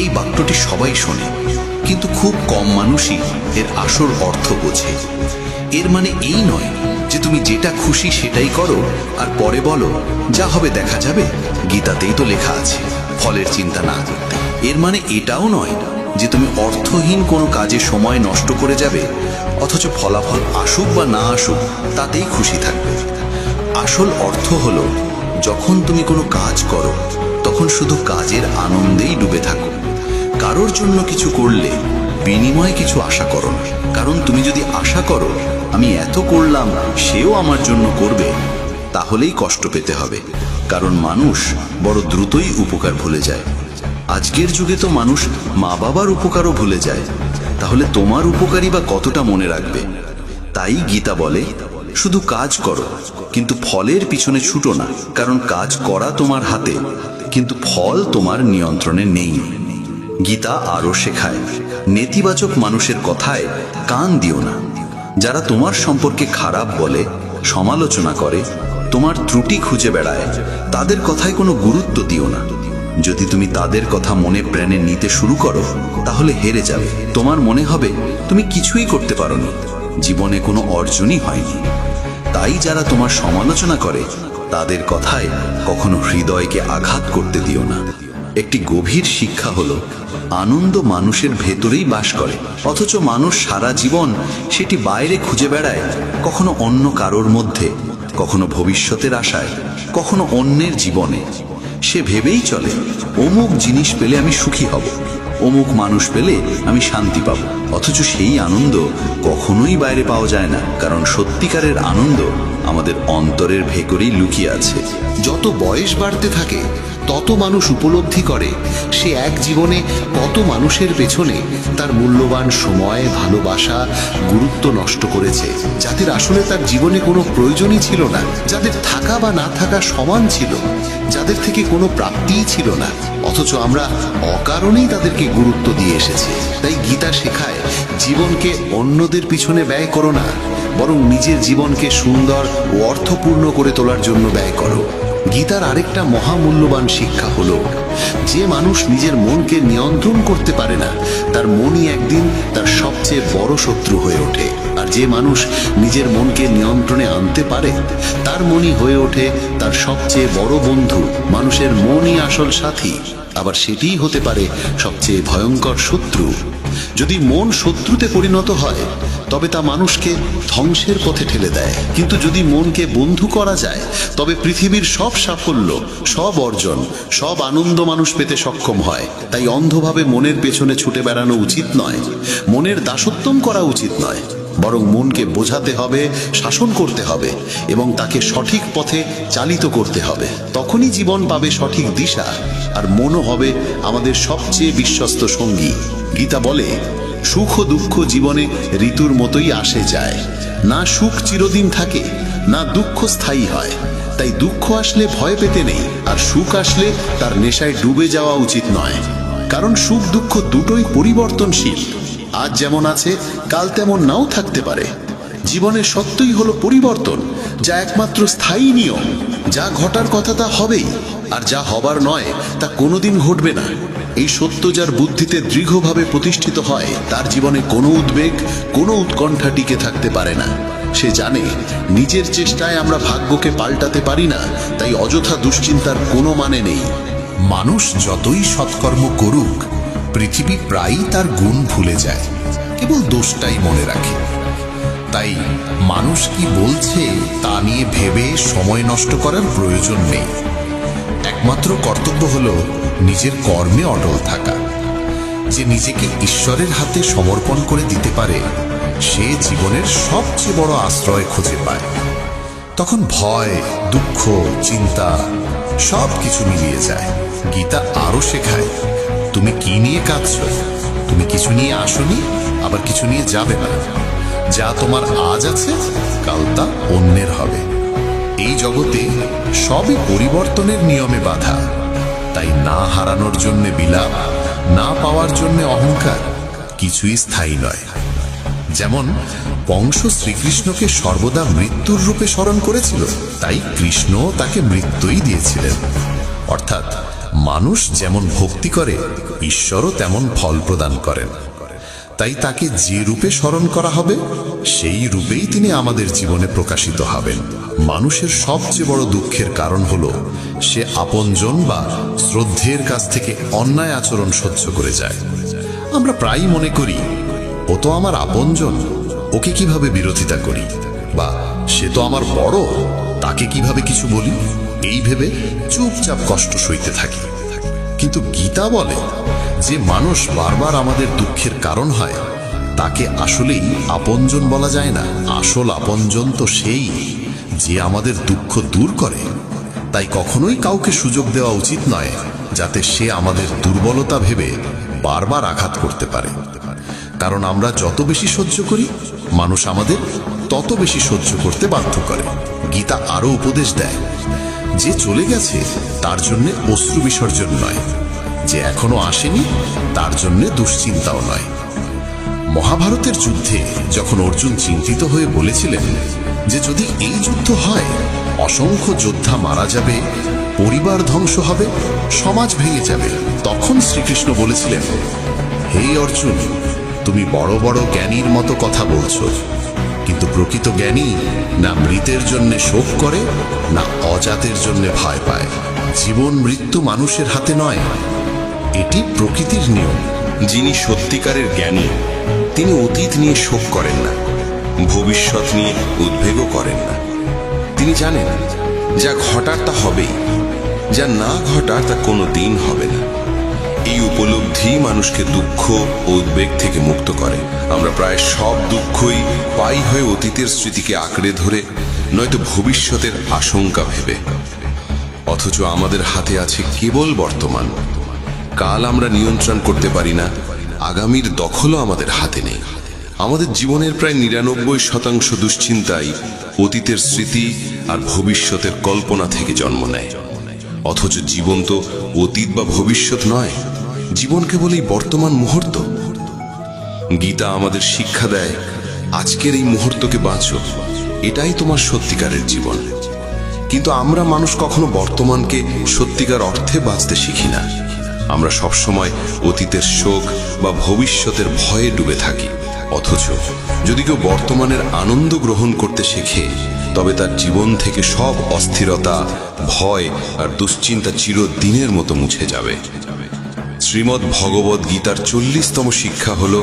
এই বাক্যটি সবাই শোনে, কিন্তু খুব কম মানুষই এর আসল অর্থ বোঝে। এর মানে এই নয় যে তুমি যেটা খুশি সেটাই করো আর পরে বলো যা হবে দেখা যাবে, গীতাতেই তো লেখা আছে ফলের চিন্তা না করতে। এর মানে এটাও নয় যে তুমি অর্থহীন কোনো কাজে সময় নষ্ট করে যাবে, অথচ ফলাফল আসুক বা না আসুক তাতেই খুশি থাকবে। আসল অর্থ হলো, যখন তুমি কোনো কাজ করো তখন শুধু কাজের আনন্দেই ডুবে থাকো। কারোর জন্য কিছু করলে বিনিময়ে কিছু আশা করো না। কারণ তুমি যদি আশা করো আমি এত করলাম সেও আমার জন্য করবে, তাহলেই কষ্ট পেতে হবে। কারণ মানুষ বড় দ্রুতই উপকার ভুলে যায়। আজকের যুগে তো মানুষ মা বাবার উপকারও ভুলে যায়, তাহলে তোমার উপকারই বা কতটা মনে রাখবে? তাই গীতা বলে, শুধু কাজ করো কিন্তু ফলের পিছনে ছুটো না। কারণ কাজ করা তোমার হাতে, কিন্তু ফল তোমার নিয়ন্ত্রণে নেই। গীতা আরও শেখায়, নেতিবাচক মানুষের কথায় কান দিও না। যারা তোমার সম্পর্কে খারাপ বলে, সমালোচনা করে, তোমার ত্রুটি খুঁজে বেড়ায়, তাদের কথায় কোনো গুরুত্ব দিও না। যদি তুমি তাদের কথা মনে প্রাণে নিতে শুরু করো তাহলে হেরে যাবে। তোমার মনে হবে তুমি কিছুই করতে পারোনি, জীবনে কোনো অর্জনই হয়নি। তাই যারা তোমার সমালোচনা করে তাদের কথায় কখনো হৃদয়কে আঘাত করতে দিও না। একটি গভীর শিক্ষা হলো, আনন্দ মানুষের ভেতরেই বাস করে, অথচ মানুষ সারা জীবন সেটি বাইরে খুঁজে বেড়ায়। কখনো অন্য কারোর মধ্যে, কখনো ভবিষ্যতের আশায়, কখনো অন্যের জীবনে। সে ভেবেই চলে, অমুক জিনিস পেলে আমি সুখী হব, অমুক মানুষ পেলে আমি শান্তি পাব। অথচ সেই আনন্দ কখনোই বাইরে পাওয়া যায় না। কারণ সত্যিকারের আনন্দ আমাদের অন্তরের ভেতরেই লুকিয়ে আছে। যত বয়স বাড়তে থাকে তত মানুষ উপলব্ধি করে সে এক জীবনে কত মানুষের পেছনে তার মূল্যবান সময়, ভালোবাসা, গুরুত্ব নষ্ট করেছে, যাদের আসলে তার জীবনে কোনো প্রয়োজনই ছিল না, যাদের থাকা বা না থাকা সমান ছিল, যাদের থেকে কোনো প্রাপ্তিই ছিল না, অথচ আমরা অকারণেই তাদেরকে গুরুত্ব দিয়ে এসেছি। তাই গীতা শেখায় জীবনকে অন্যদের পিছনে ব্যয় করো না, বরং নিজের জীবনকে সুন্দর ও অর্থপূর্ণ করে তোলার জন্য ব্যয় করো। গীতার আরেকটা মহামূল্যবান শিক্ষা হলো, যে মানুষ নিজের মনকে নিয়ন্ত্রণ করতে পারে না, তার মনই একদিন তার সবচেয়ে বড় শত্রু হয়ে ওঠে। আর যে মানুষ নিজের মনকে নিয়ন্ত্রণে আনতে পারে, তার মনই হয়ে ওঠে তার সবচেয়ে বড় বন্ধু। মানুষের মনই আসল সাথী, আবার সেটিই হতে পারে সবচেয়ে ভয়ঙ্কর শত্রু। যদি মন শত্রুতে পরিণত হয়, তবে তা মানুষকে ধ্বংসের পথে ঠেলে দেয়। কিন্তু যদি মনকে বন্ধু করা যায়, তবে পৃথিবীর সব সাফল্য, সব অর্জন, সব আনন্দ মানুষ পেতে সক্ষম হয়। তাই অন্ধভাবে মনের পেছনে ছুটে বেড়ানো উচিত নয়, মনের দাসত্বম করা উচিত নয়, বরং মনকে বোঝাতে হবে, শাসন করতে হবে এবং তাকে সঠিক পথে চালিত করতে হবে। তখনই জীবন পাবে সঠিক দিশা, আর মনও হবে আমাদের সবচেয়ে বিশ্বস্ত সঙ্গী। গীতা বলে, সুখ ও দুঃখ জীবনে ঋতুর মতোই আসে যায়, না সুখ চিরদিন থাকে, না দুঃখ স্থায়ী হয়। তাই দুঃখ আসলে ভয় পেতে নেই, আর সুখ আসলে তার নেশায় ডুবে যাওয়া উচিত নয়। কারণ সুখ দুঃখ দুটোই পরিবর্তনশীল, আজ যেমন আছে কাল তেমন নাও থাকতে পারে। জীবনের সত্যই হলো পরিবর্তন, যা একমাত্র স্থায়ী নিয়ম। যা ঘটার কথা তা হবেই, আর যা হবার নয় তা কোনোদিন ঘটবে না। এই সত্য যার বুদ্ধিতে দৃঢ়ভাবে প্রতিষ্ঠিত হয়, তার জীবনে কোনো উদ্বেগ, কোনো উৎকণ্ঠা টিকে থাকতে পারে না। সে জানে নিজের চেষ্টায় আমরা ভাগ্যকে পাল্টাতে পারি না, তাই অযথা দুশ্চিন্তার কোনো মানে নেই। মানুষ যতই সৎকর্ম করুক, পৃথিবী প্রায়ই তার গুণ ভুলে যায়, কেবল দোষটাই মনে রাখে। তাই মানুষ কি বলছে তা নিয়ে ভেবে সময় নষ্ট করার প্রয়োজন নেই। একমাত্র কর্তব্য হলো নিজের কর্মে অটল থাকা। যে নিজেকে ঈশ্বরের হাতে সমর্পণ করে দিতে পারে, সে জীবনের সবচেয়ে বড় আশ্রয় খুঁজে পায়। তখন ভয়, দুঃখ, চিন্তা সব কিছু মিলিয়ে যায়। গীতা আরো শেখায়, তুমি কি নিয়ে কাঁদছো? তুমি কিছু নিয়ে আসোনি, আবার কিছু নিয়ে যাবে না। যা তোমার আজ আছে, কাল তা অন্যের হবে। এই জগতে সবই পরিবর্তনের নিয়মে বাঁধা। তাই না হারানোর জন্য বিলাপ, না পাওয়ার জন্য অহংকার কিছুই স্থায়ী নয়। যেমন কংস শ্রীকৃষ্ণকে সর্বদা মৃত্যুর রূপে স্মরণ করেছিল, তাই কৃষ্ণ তাকে মৃত্যুই দিয়েছিলেন। অর্থাৎ মানুষ যেমন ভক্তি করে, ঈশ্বরও তেমন ফল প্রদান করেন। তাই তাকে যে রূপে স্মরণ করা হবে, সেই রূপেই তিনি আমাদের জীবনে প্রকাশিত হবেন। মানুষের সবচেয়ে বড় দুঃখের কারণ হলো সে আপনজন বা শ্রদ্ধের কাছ থেকে অন্যায় আচরণ সহ্য করে যায়। আমরা প্রায়ই মনে করি, ও তো আমার আপনজন, ওকে কিভাবে বিরোধিতা করি, বা সে তো আমার বড়, তাকে কিভাবে কিছু বলি। এই ভেবে চুপচাপ কষ্ট সইতে থাকি। কিন্তু গীতা বলে, যে মানুষ বারবার আমাদের দুঃখের কারণ হয়, তাকে আসলেই আপনজন বলা যায় না। আসল আপনজন তো সেই যে আমাদের দুঃখ দূর করে। তাই কখনোই কাউকে সুযোগ দেওয়া উচিত নয়, যাতে সে আমাদের দুর্বলতা ভেবে বারবার আঘাত করতে পারে। কারণ আমরা যত বেশি সহ্য করি, মানুষ আমাদের তত বেশি সহ্য করতে বাধ্য করে। গীতা আরো উপদেশ দেয়, যে চলে গেছে তার জন্য অশ্রু বিসর্জন নয়, যে এখনো আসেনি তার জন্য দুশ্চিন্তাও নয়। মহাভারতের যুদ্ধে যখন অর্জুন চিন্তিত হয়ে বলেছিলেন যে যদি এই যুদ্ধ হয়, অসংখ্য যোদ্ধা মারা যাবে, পরিবার ধ্বংস হবে, সমাজ ভেঙে যাবে, তখন শ্রীকৃষ্ণ বলেছিলেন, হে অর্জুন, তুমি বড় বড় জ্ঞানীর মতো কথা বলছো, কিন্তু প্রকৃত জ্ঞানী না মৃতের জন্য শোক করে, না অজাতের জন্য ভয় পায়। জীবন মৃত্যু মানুষের হাতে নয়, এটি প্রকৃতির নিয়ম। যিনি সত্যিকারের জ্ঞানী, তিনি অতীত নিয়ে শোক করেন না, ভবিষ্যৎ নিয়ে উদ্বেগও করেন না। তিনি জানেন যা ঘটার তা হবেই, যা না ঘটার তা কোনো দিন হবে না। এই উপলব্ধি মানুষকে দুঃখ ও উদ্বেগ থেকে মুক্ত করে। আমরা প্রায় সব দুঃখই পাই হয়ে অতীতের স্মৃতিকে আঁকড়ে ধরে, নয়তো ভবিষ্যতের আশঙ্কা ভেবে। অথচ আমাদের হাতে আছে কেবল বর্তমান। কাল আমরা নিয়ন্ত্রণ করতে পারি না, আগামীর দখলও আমাদের হাতে নেই। আমাদের জীবনের প্রায় 99% দুশ্চিন্তাই অতীতের স্মৃতি আর ভবিষ্যতের কল্পনা থেকে জন্ম নেয়। অথচ জীবন তো অতীত বা ভবিষ্যৎ নয়, জীবন কেবল এই বর্তমান মুহূর্ত। গীতা আমাদের শিক্ষা দেয়, আজকের এই মুহূর্তকে বাঁচো, এটাই তোমার সত্যিকারের জীবন। কিন্তু আমরা মানুষ কখনো বর্তমানকে সত্যিকার অর্থে বাঁচতে শিখি না। আমরা সবসময় অতীতের শোক বা ভবিষ্যতের ভয়ে ডুবে থাকি। অথচ যদি কেউ বর্তমানের আনন্দ গ্রহণ করতে শেখে, তবে তার জীবন থেকে সব অস্থিরতা, ভয় আর দুশ্চিন্তা চিরদিনের মতো মুছে যাবে। শ্রীমদ্ ভগবদ গীতার 40তম শিক্ষা হল,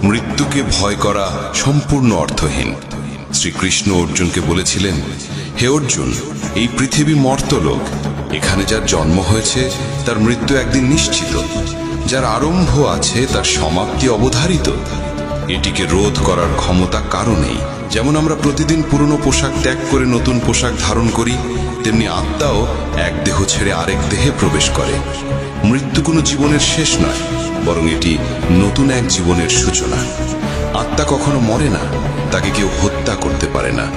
মৃত্যুকে ভয় করা সম্পূর্ণ অর্থহীন। শ্রীকৃষ্ণ অর্জুনকে বলেছিলেন, হে অর্জুন, এই পৃথিবী মর্তলোক। এখানে যার জন্ম হয়েছে তার মৃত্যু একদিন নিশ্চিত। যার আরম্ভ আছে তার সমাপ্তি অবধারিত। এটিকে রোধ করার ক্ষমতা কারো নেই। যেমন আমরা প্রতিদিন পুরনো পোশাক ত্যাগ করে নতুন পোশাক ধারণ করি, তেমনি আত্মাও এক দেহ ছেড়ে আরেক দেহে প্রবেশ করে। মৃত্যু কোনো জীবনের শেষ নয়, বরং এটি নতুন এক জীবনের সূচনা। আত্মা কখনো মরে না, তাকে কেউ হত্যা করতে পারে না।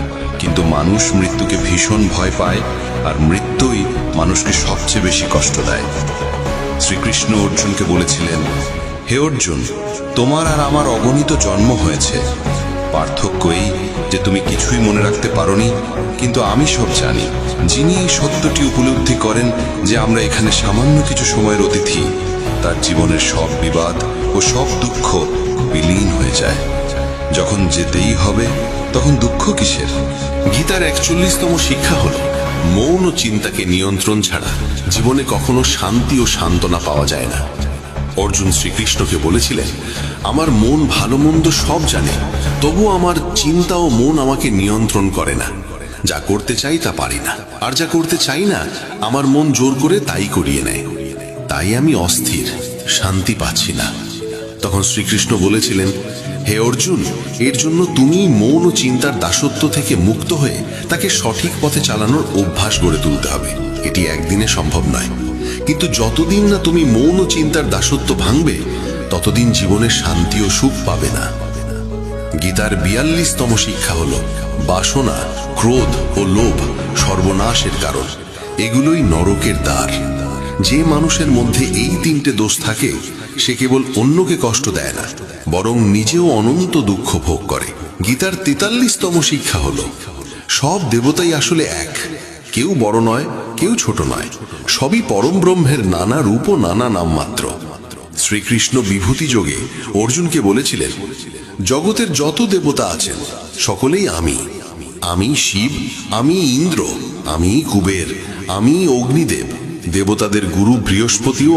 কিন্তু মানুষ মৃত্যুকে ভীষণ ভয় পায়, আর মৃত্যুই মানুষকে সবচেয়ে বেশি কষ্ট দেয়। শ্রীকৃষ্ণ অর্জুনকে বলেছিলেন, হে অর্জুন, তোমার আর আমার অগণিত জন্ম হয়েছে। পার্থক্য এই যে তুমি কিছুই মনে রাখতে পারোনি, কিন্তু আমি সব জানি। যিনি এই সত্যটি উপলব্ধি করেন যে আমরা এখানে সামান্য কিছু সময়ের অতিথি, তার জীবনের সব বিবাদ ও সব দুঃখ বিলীন হয়ে যায়। যখন যেতেই হবে তখন দুঃখ কিসের? গীতার 41তম শিক্ষা হল, মৌন চিন্তাকে নিয়ন্ত্রণ ছাড়া জীবনে কখনো শান্তি ও সান্ত্বনা পাওয়া যায় না। অর্জুন শ্রীকৃষ্ণকে বলেছিলেন, আমার মন ভালো মন্দ সব জানে, তবু আমার চিন্তা ও মন আমাকে নিয়ন্ত্রণ করে না। যা করতে চাই তা পারি না, আর যা করতে চাই না আমার মন জোর করে তাই করিয়ে নেয়। তাই আমি অস্থির, শান্তি পাচ্ছি না। তখন শ্রীকৃষ্ণ বলেছিলেন, হে অর্জুন, এর জন্য তুমি মৌন ও চিন্তার দাসত্ব থেকে মুক্ত হয়ে তাকে সঠিক পথে চালানোর অভ্যাস গড়ে তুলতে হবে। এটি একদিনে সম্ভব নয়, কিন্তু যতদিন না তুমি মৌন ও চিন্তার দাসত্ব ভাঙবে, ততদিন জীবনে শান্তি ও সুখ পাবে না। গীতার 42তম শিক্ষা হল, বাসনা, ক্রোধ ও লোভ সর্বনাশের কারণ। এগুলোই নরকের দ্বার। যে মানুষের মধ্যে এই 3টে দোষ থাকে, সে কেবল অন্যকে কষ্ট দেয় না, বরং নিজেও অনন্ত দুঃখ ভোগ করে। গীতার 43তম শিক্ষা হল, সব দেবতাই আসলে এক। কেউ বড় নয়, কেউ ছোট নয়, সবই পরম ব্রহ্মের নানা রূপ ও নানা নাম মাত্র। শ্রীকৃষ্ণ বিভূতি যোগে অর্জুনকে বলেছিলেন, জগতের যত দেবতা আছেন সকলেই আমি। আমি শিব, আমি ইন্দ্র, আমি কুবের, আমি অগ্নিদেব, দেবতাদের গুরু বৃহস্পতিও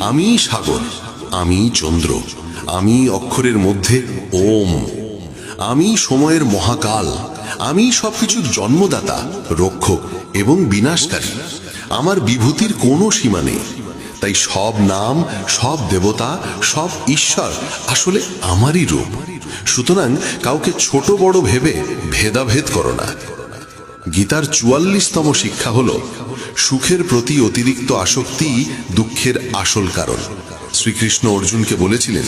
আমি সাগর, আমি চন্দ্র, আমি অক্ষরের মধ্যে ওম, আমি সময়ের মহাকাল, আমি সবকিছুর জন্মদাতা, রক্ষক এবং বিনাশকারী। আমার বিভূতির কোনো সীমা নেই। তাই সব নাম, সব দেবতা, সব ঈশ্বর আসলে আমারই রূপ। সুতরাং কাউকে ছোট বড় ভেবে ভেদাভেদ করো না। গীতার 44তম শিক্ষা হল, সুখের প্রতি অতিরিক্ত আসক্তি দুঃখের আসল কারণ। শ্রীকৃষ্ণ অর্জুনকে বলেছিলেন,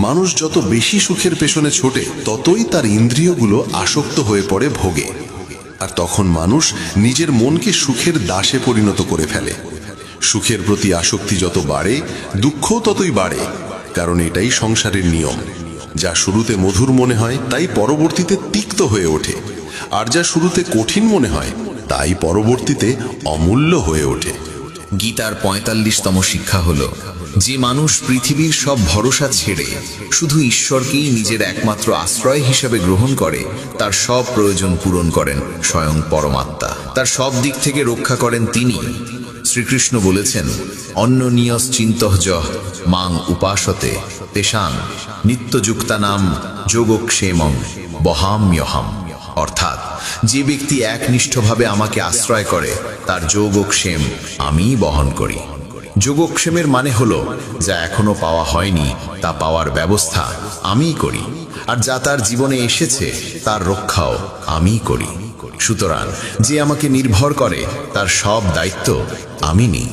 মানুষ যত বেশি সুখের পেছনে ছোটে, ততই তার ইন্দ্রিয়গুলো আসক্ত হয়ে পড়ে ভোগে। আর তখন মানুষ নিজের মনকে সুখের দাসে পরিণত করে ফেলে। সুখের প্রতি আসক্তি যত বাড়ে, দুঃখও ততই বাড়ে, কারণ এটাই সংসারের নিয়ম। যা শুরুতে মধুর মনে হয় তাই পরবর্তীতে তিক্ত হয়ে ওঠে, আর যা শুরুতে কঠিন মনে হয় তাই পরবর্তীতে অমূল্য হয়ে ওঠে। গীতার 45তম শিক্ষা হল, যে মানুষ পৃথিবীর সব ভরসা ছেড়ে শুধু ঈশ্বরকেই নিজের একমাত্র আশ্রয় হিসেবে গ্রহণ করে, তার সব প্রয়োজন পূরণ করেন স্বয়ং পরমাত্মা। তার সব দিক থেকে রক্ষা করেন তিনি। শ্রীকৃষ্ণ বলেছেন, অন্যনিয়শ্চিন্তঃযঃ মাং উপাসতে তেষাং নিত্যযুক্তানাম যোগক্ষেমং বহাম্যহম। অর্থাৎ, যে ব্যক্তি একনিষ্ঠভাবে আমাকে আশ্রয় করে, তার যোগক্ষেম আমি বহন করি। যোগক্ষেমের মানে হলো, যা এখনো পাওয়া হয়নি তা পাওয়ার ব্যবস্থা আমিই করি, আর যা তার জীবনে এসেছে তার রক্ষাও আমিই করি। সুতরাং যে আমাকে নির্ভর করে তার সব দায়িত্ব আমি নিই।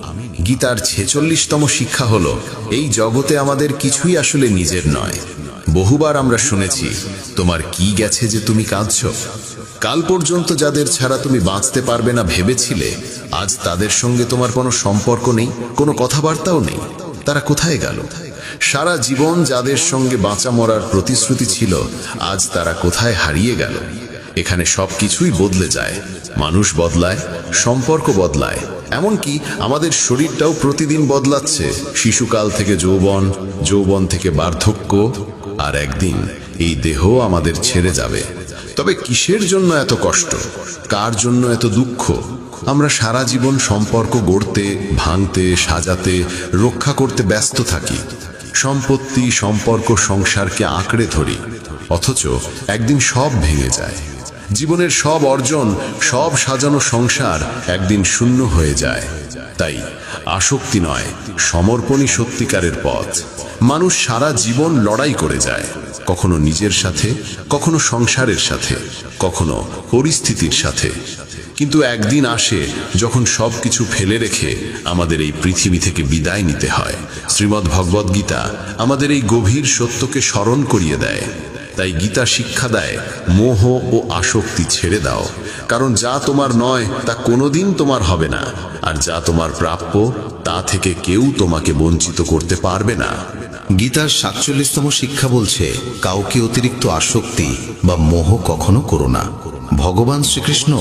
গীতার 46তম শিক্ষা হলো, এই জগতে আমাদের কিছুই আসলে নিজের নয়। বহুবার আমরা শুনেছি, তোমার কি গেছে যে তুমি কাঁদছো? কাল পর্যন্ত যাদের ছাড়া তুমি বাঁচতে পারবে না ভেবেছিলে, আজ তাদের সঙ্গে তোমার কোনো সম্পর্ক নেই, কোনো কথাবার্তাও নেই। তারা কোথায় গেল? সারা জীবন যাদের সঙ্গে বাঁচা মরার প্রতিশ্রুতি ছিল, আজ তারা কোথায় হারিয়ে গেল? এখানে সবকিছুই বদলে যায়। মানুষ বদলায়, সম্পর্ক বদলায়, এমনকি আমাদের শরীরটাও প্রতিদিন বদলাচ্ছে। শিশুকাল থেকে যৌবন, যৌবন থেকে বার্ধক্য, আর একদিন এই দেহ আমাদের ছেড়ে যাবে। তবে কিসের জন্য এত কষ্ট? কার জন্য এত দুঃখ? আমরা সারা জীবন সম্পর্ক গড়তে, ভাঙতে, সাজাতে, রক্ষা করতে ব্যস্ত থাকি। সম্পত্তি, সম্পর্ক, সংসারকে আঁকড়ে ধরি, অথচ একদিন সব ভেঙে যায়। জীবনের সব অর্জন, সব সাজানো সংসার একদিন শূন্য হয়ে যায়। তাই আসক্তি নয়, সমর্পণই সত্যিকারের পথ। মানুষ সারা জীবন লড়াই করে যায়, কখনো নিজের সাথে, কখনো সংসারের সাথে, কখনো পরিস্থিতির সাথে। কিন্তু একদিন আসে যখন সবকিছু ফেলে রেখে আমাদের এই পৃথিবী থেকে বিদায় নিতে হয়। শ্রীমদ্ ভগবদ গীতা আমাদের এই গভীর সত্যকে স্মরণ করিয়ে দেয়। তাই গীতা শিক্ষা দেয়, মোহ ও আসক্তি ছেড়ে দাও, কারণ যা তোমার নয় তা কোনোদিন তোমার হবে না, আর যা তোমার প্রাপ্য তা থেকে কেউ তোমাকে বঞ্চিত করতে পারবে না। গীতার 47তম শিক্ষা বলছে, কাউকে অতিরিক্ত আসক্তি বা মোহ কখনো করো না। ভগবান শ্রীকৃষ্ণ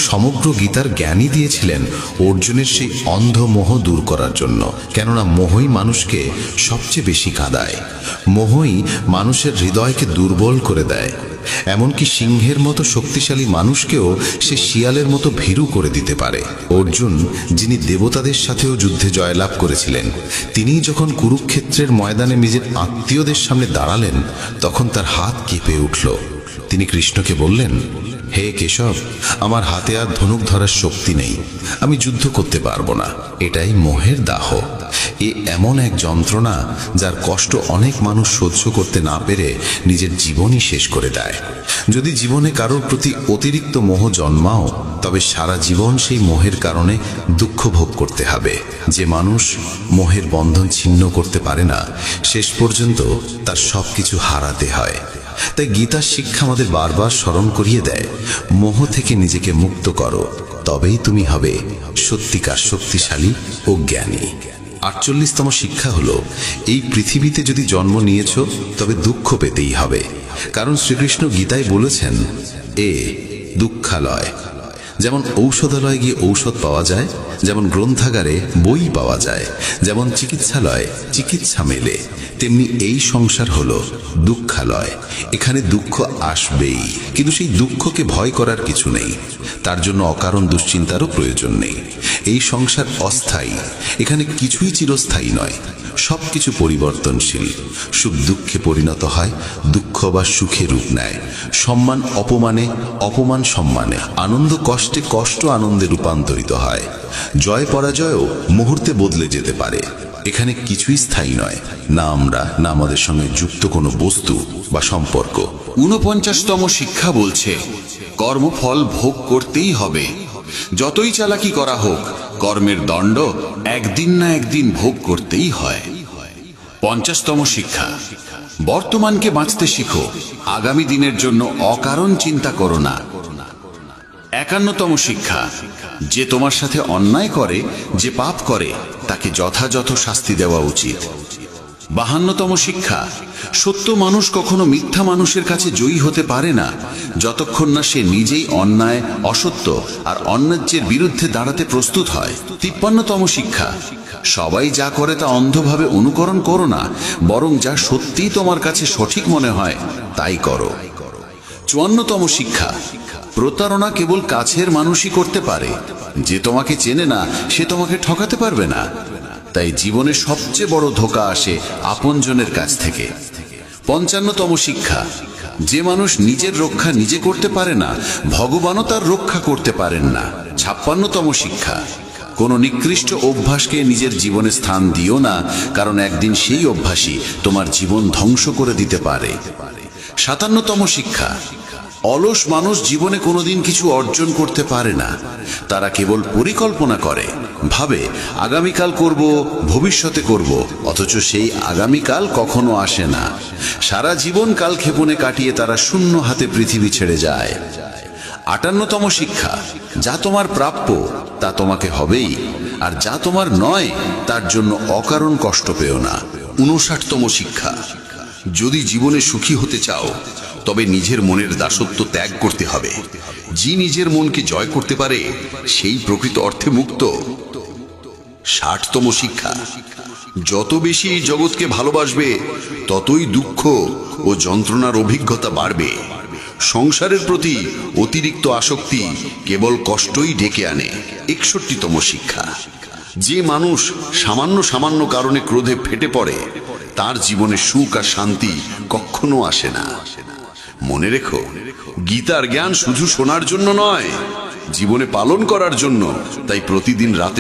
সমগ্র গীতার জ্ঞানই দিয়েছিলেন অর্জুনের সেই অন্ধ মোহ দূর করার জন্য। কেননা মোহই মানুষকে সবচেয়ে বেশি কাঁদায়। মোহই মানুষের হৃদয়কে দুর্বল করে দেয়। এমনকি সিংহের মতো শক্তিশালী মানুষকেও সে শিয়ালের মতো ভীরু করে দিতে পারে। অর্জুন, যিনি দেবতাদের সাথেও যুদ্ধে জয়লাভ করেছিলেন, তিনি যখন কুরুক্ষেত্রের ময়দানে নিজের আত্মীয়দের সামনে দাঁড়ালেন, তখন তার হাত কেঁপে উঠল। তিনি কৃষ্ণকে বললেন, হে কেশব, আমার হাতে আর ধনুক ধরার শক্তি নেই, আমি যুদ্ধ করতে পারবো না। এটাই মোহের দাহ। এ এমন এক যন্ত্রণা যার কষ্ট অনেক মানুষ সহ্য করতে না পেরে নিজের জীবনই শেষ করে দেয়। যদি জীবনে কারোর প্রতি অতিরিক্ত মোহ জন্মাও, তবে সারা জীবন সেই মোহের কারণে দুঃখ ভোগ করতে হবে। যে মানুষ মোহের বন্ধন ছিন্ন করতে পারে না, শেষ পর্যন্ত তার সবকিছু হারাতে হয়। তাই গীতার শিক্ষা আমাদের বারবার স্মরণ করিয়ে দেয়, মোহ থেকে নিজেকে মুক্ত করো, তবেই তুমি হবে সত্যিকার শক্তিশালী ও জ্ঞানী। 48তম শিক্ষা হলো, এই পৃথিবীতে যদি জন্ম নিয়েছ তবে দুঃখ পেতেই হবে। কারণ শ্রীকৃষ্ণ গীতায় বলেছেন, দুঃখালয়। যেমন ঔষধালয়ে গিয়ে ঔষধ পাওয়া যায়, যেমন গ্রন্থাগারে বই পাওয়া যায়, যেমন চিকিৎসালয়ে চিকিৎসা মেলে, তেমনি এই সংসার হলো দুঃখালয়। এখানে দুঃখ আসবেই, কিন্তু সেই দুঃখকে ভয় করার কিছু নেই। তার জন্য অকারণ দুশ্চিন্তারও প্রয়োজন নেই। এই সংসার অস্থায়ী, এখানে কিছুই চিরস্থায়ী নয়। সবকিছু পরিবর্তনশীল। সুখ দুঃখে পরিণত হয়, দুঃখ বা সুখে রূপ নেয়। সম্মান অপমানে, অপমান সম্মানে, আনন্দ কষ্টে, কষ্ট আনন্দে রূপান্তরিত হয়। জয় পরাজয়ও মুহূর্তে বদলে যেতে পারে। এখানে কিছুই স্থায়ী নয়, না আমরা, না আমাদের সঙ্গে যুক্ত কোনো বস্তু বা সম্পর্ক। 49তম শিক্ষা বলছে, কর্মফল ভোগ করতেই হবে। যতই চালাকি করা হোক, কর্মের দণ্ড একদিন না একদিন ভোগ করতেই হয়। 50তম শিক্ষা, বর্তমানকে বাঁচতে শিখো, আগামী দিনের জন্য অকারণ চিন্তা করো না। 51তম শিক্ষা, যে তোমার সাথে অন্যায় করে, যে পাপ করে, তাকে যথাযথ শাস্তি দেওয়া উচিত। 52তম শিক্ষা, সত্য মানুষ কখনো মিথ্যা মানুষের কাছে জয়ী হতে পারে না, যতক্ষণ না সে নিজেই অন্যায়, অসত্য আর অন্যায্যের বিরুদ্ধে দাঁড়াতে প্রস্তুত হয়। 53তম শিক্ষা, সবাই যা করে তা অন্ধভাবে অনুকরণ করো না, বরং যা সত্যিই তোমার কাছে সঠিক মনে হয় তাই করো। 54তম শিক্ষা, প্রতারণা কেবল কাছের মানুষই করতে পারে। যে তোমাকে চেনে না, সে তোমাকে ঠকাতে পারবে না। তাই জীবনে সবচেয়ে বড় ধোঁকা আসে আপনজনের কাছ থেকে। 55তম শিক্ষা, যে মানুষ নিজের রক্ষা নিজে করতে পারে না, ভগবানও তার রক্ষা করতে পারেন না। 56তম শিক্ষা, কোনো নিকৃষ্ট অভ্যাসকে নিজের জীবনে স্থান দিও না, কারণ একদিন সেই অভ্যাসই তোমার জীবন ধ্বংস করে দিতে পারে। 57তম শিক্ষা, অলস মানুষ জীবনে কোনোদিন কিছু অর্জন করতে পারে না। তারা কেবল পরিকল্পনা করে, ভাবে আগামীকাল করব, ভবিষ্যতে করব, অথচ সেই আগামীকাল কখনো আসে না। সারা জীবন কালক্ষেপণে কাটিয়ে তারা শূন্য হাতে পৃথিবী ছেড়ে যায়। 58তম শিক্ষা, যা তোমার প্রাপ্য তা তোমাকে হবেই, আর যা তোমার নয় তার জন্য অকারণ কষ্ট পেও না। 59তম শিক্ষা, যদি জীবনে সুখী হতে চাও তবে নিজের মনের দাসত্ব ত্যাগ করতে হবে। যে নিজের মনকে জয় করতে পারে সেই প্রকৃত অর্থে মুক্ত। 60তম শিক্ষা, যত বেশি এই জগৎকে ভালোবাসবে ততই দুঃখ ও যন্ত্রণার অভিজ্ঞতা বাড়বে। সংসারের প্রতি অতিরিক্ত আসক্তি কেবল কষ্টই ডেকে আনে। 61তম শিক্ষা, যে মানুষ সামান্য সামান্য কারণে ক্রোধে ফেটে পড়ে তার জীবনে সুখ আর শান্তি কখনো আসে না। মনে রেখো, গীতার জ্ঞান শুধু শোনার জন্য নয়, জীবনে পালন করার জন্য। তাই প্রতিদিন রাতে